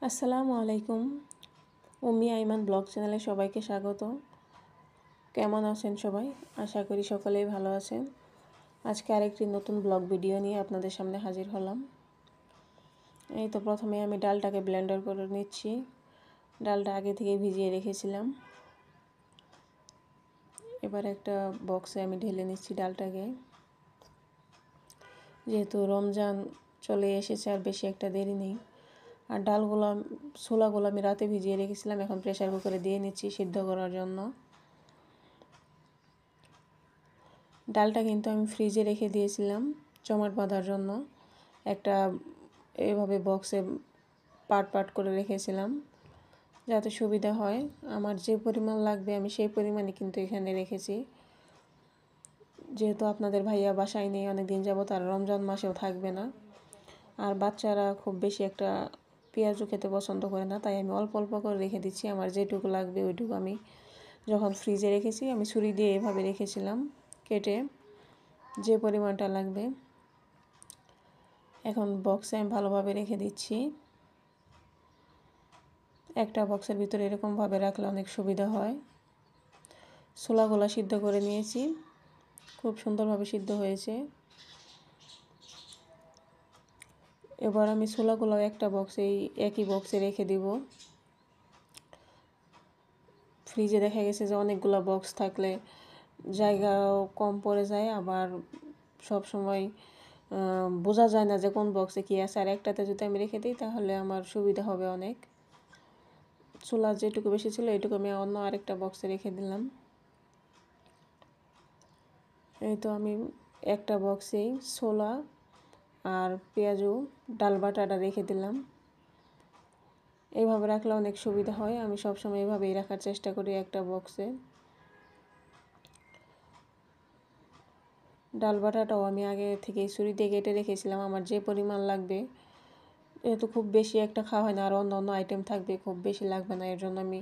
আসসালামু আলাইকুম। উম্মি আইমান ব্লগ চ্যানেলে সবাইকে স্বাগত। কেমন আছেন সবাই? আশা করি সকলেই ভালো আছেন। আজকে আরেকটি নতুন ব্লগ ভিডিও নিয়ে আপনাদের সামনে হাজির হলাম। এই তো প্রথমে আমি ডালটাকে ব্লেন্ডার করে নিচ্ছি। ডালটা আগে থেকে ভিজিয়ে রেখেছিলাম। এবার একটা বক্সে আমি ঢেলে নিচ্ছি ডালটাকে। যেহেতু রমজান চলে এসেছে আর বেশি একটা দেরি নেই। আর ছোলাগুলো আমি রাতে ভিজিয়ে রেখেছিলাম, এখন প্রেসার কুকারে দিয়ে নিচ্ছি সিদ্ধ করার জন্য। ডালটা কিন্তু আমি ফ্রিজে রেখে দিয়েছিলাম জমাট বাঁধার জন্য। একটা এভাবে বক্সে পাট করে রেখেছিলাম যাতে সুবিধা হয়। আমার যে পরিমাণ লাগবে আমি সেই পরিমাণে কিন্তু এখানে রেখেছি। যেহেতু আপনাদের ভাইয়া বাসায় নেই অনেক দিন যাবত, আর রমজান মাসেও থাকবে না, আর বাচ্চারা খুব বেশি একটা পেঁয়াজও খেতে পছন্দ করে না, তাই আমি অল্প অল্প করে রেখে দিচ্ছি। আমার যেটুকু লাগবে ওইটুকু আমি যখন ফ্রিজে রেখেছি আমি ছুরি দিয়ে এভাবে রেখেছিলাম কেটে যে পরিমাণটা লাগবে। এখন বক্সে আমি ভালোভাবে রেখে দিচ্ছি। একটা বক্সের ভিতরে এরকমভাবে রাখলে অনেক সুবিধা হয়। ছোলাগুলো সিদ্ধ করে নিয়েছি, খুব সুন্দরভাবে সিদ্ধ হয়েছে। এবার আমি ছোলাগুলো একটা একই বক্সে রেখে দিব। ফ্রিজে দেখা গেছে যে অনেকগুলো বক্স থাকলে জায়গাও কম পড়ে যায়, আবার সব সময় বোঝা যায় না যে কোন বক্সে কী আছে। আর একটাতে যদি আমি রেখে দিই তাহলে আমার সুবিধা হবে অনেক। ছোলা যেটুকু বেশি ছিল এইটুকু আমি অন্য আরেকটা বক্সে রেখে দিলাম। এই তো আমি একটা বক্সেই ছোলা আর পেঁয়াজু ডাল বাটাটা রেখে দিলাম। এইভাবে রাখলে অনেক সুবিধা হয়। আমি সবসময় এইভাবেই রাখার চেষ্টা করি একটা বক্সে। ডাল বাটাটাও আমি আগে থেকেই ছুরিতে কেটে রেখেছিলাম আমার যে পরিমাণ লাগবে। যেহেতু খুব বেশি একটা খাওয়া হয় না, আর অন্য অন্য আইটেম থাকবে, খুব বেশি লাগবে না, এর জন্য আমি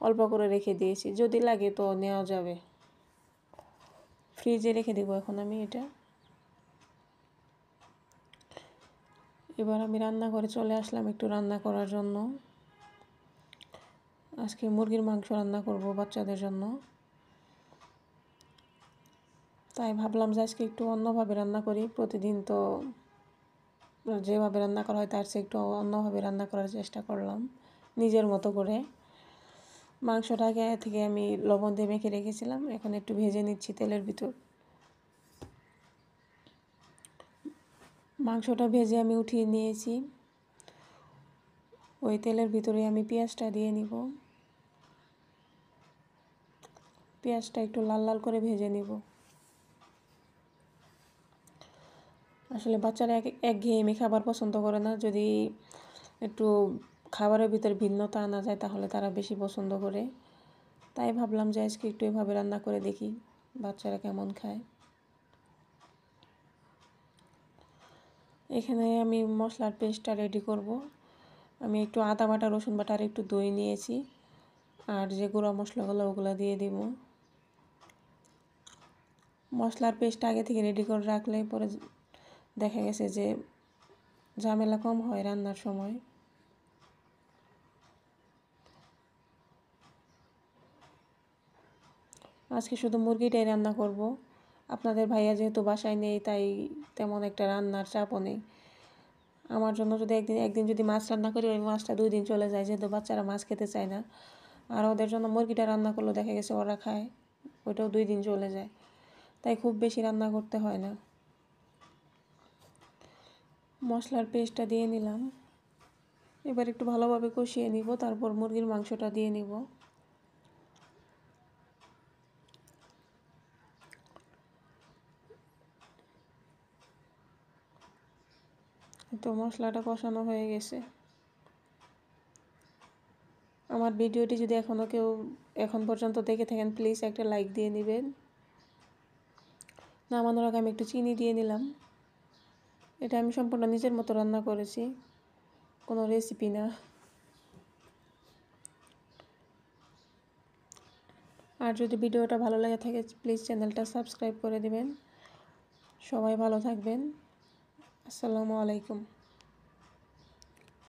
অল্প করে রেখে দিয়েছি। যদি লাগে তো নেওয়া যাবে। ফ্রিজে রেখে দেবো এখন আমি এটা। এবার আমি রান্নাঘরে চলে আসলাম একটু রান্না করার জন্য। আজকে মুরগির মাংস রান্না করব বাচ্চাদের জন্য, তাই ভাবলাম যে আজকে একটু অন্যভাবে রান্না করি। প্রতিদিন তো যেভাবে রান্না করা হয় তার চেয়ে একটু অন্যভাবে রান্না করার চেষ্টা করলাম নিজের মতো করে। মাংসটা আগে থেকে আমি লবণ দিয়ে মেখে রেখেছিলাম, এখন একটু ভেজে নিচ্ছি তেলের ভিতর। মাংসটা ভেজে আমি উঠিয়ে নিয়েছি। ওই তেলের ভিতরে আমি পেঁয়াজটা দিয়ে নিব। পেঁয়াজটা একটু লাল লাল করে ভেজে নিব। আসলে বাচ্চারা একঘেয়েমি খাবার পছন্দ করে না। যদি একটু খাবারের ভিতরে ভিন্নতা আনা যায় তাহলে তারা বেশি পছন্দ করে। তাই ভাবলাম যে আজকে একটু এভাবে রান্না করে দেখি বাচ্চারা কেমন খায়। এখানে আমি মশলার পেস্টটা রেডি করব। আমি একটু আদা বাটা, রসুন বাটা আর একটু দই নিয়েছি, আর যে গুঁড়া মশলাগুলো ওগুলো দিয়ে দিব। মশলার পেস্ট আগে থেকে রেডি করে রাখলে পরে দেখা গেছে যে ঝামেলা কম হয় রান্নার সময়। আজকে শুধু মুরগিটাই রান্না করব। আপনাদের ভাইয়া যেহেতু বাসায় নেই তাই তেমন একটা রান্নার চাপও নেই। আমার জন্য যদি একদিন যদি মাছ রান্না করি, ওই মাছটা 2 দিন চলে যায়, যেহেতু বাচ্চারা মাছ খেতে চায় না। আর ওদের জন্য মুরগিটা রান্না করলেও দেখা গেছে ওরা খায়, ওইটাও 2 দিন চলে যায়। তাই খুব বেশি রান্না করতে হয় না। মশলার পেস্টটা দিয়ে নিলাম। এবার একটু ভালোভাবে কষিয়ে নিব, তারপর মুরগির মাংসটা দিয়ে নিব। তো মশলাটা কষানো হয়ে গেছে। আমার ভিডিওটি যদি কেউ এখন পর্যন্ত দেখে থাকেন প্লিজ একটা লাইক দিয়ে নেবেন। নামানোর আগে আমি একটু চিনি দিয়ে নিলাম। এটা আমি সম্পূর্ণ নিজের মতো রান্না করেছি, কোনো রেসিপি না। আর যদি ভিডিওটা ভালো লাগে থাকে প্লিজ চ্যানেলটা সাবস্ক্রাইব করে দেবেন। সবাই ভালো থাকবেন। আসসালামু আলাইকুম।